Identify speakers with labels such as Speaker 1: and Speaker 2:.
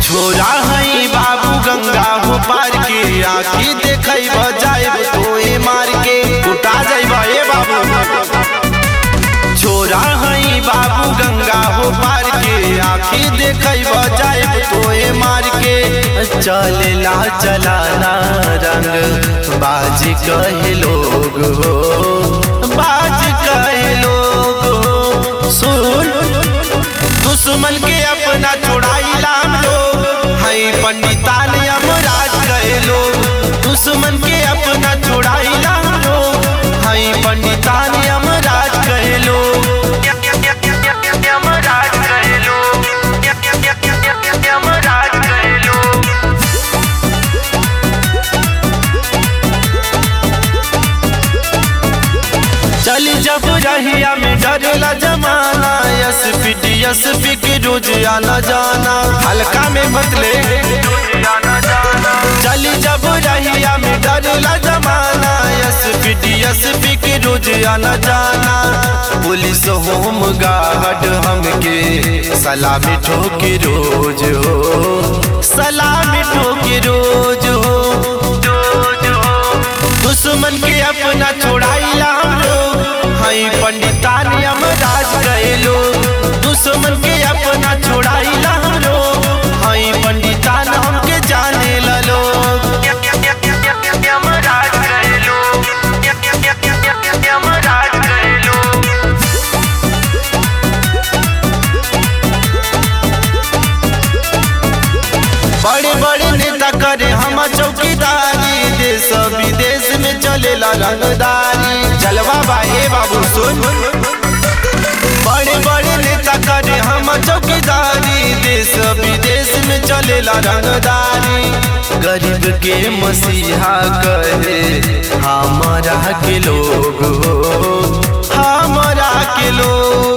Speaker 1: छोरा हई बाबू गंगा हो पार के आखी देखई बजाइब तोए मार के उठा जाइब ए बाबू। छोरा हई बाबू गंगा हो पार के आखी देखई बजाइब तोए मार के चलेला चलाना रंग बाज कहे लोग हो, बाज कहे लोग हो। सुन दुश्मन के अपना छोड़ाइला हम लोग हई पंडितान यमराज कहे लोग। दुश्मन के अपना छोड़ाइला हम लोग हई पंडितान यमराज कहे लोग। यमराज कहे लोग, यमराज कहे लोग। चल जब रहिया में डरेला जमाना एसपी के रोज आना जाना हल्का में बदले। चल जब रहिया में डरेला जमाना एसपी के रोज आना जाना। पुलिस होम गार्ड हमके सलामी ठोके रोज हो, सलामी ठोके रोज हो। दुश्मन के अपना छोड़ाइला हम लोग हई पंडितान यमराज कहे लोग। दुश्मन के अपना छोड़ाइला हम लोग हई पंडितान हमके जाने ला लोग। यमराज कहे लोग, यमराज कहे लोग। बड़े बड़े नेता करे हम चौकीदारी देश विदेश में चलेला रंगदारी। जलवा बाहे बाबू सुन बड़े बड़े नेता करे हम चौकीदारी देश विदेश में चलेला रंगदारी। गरीब के मसीहा कहे हमारा के लोग हो, हमारा के लोग।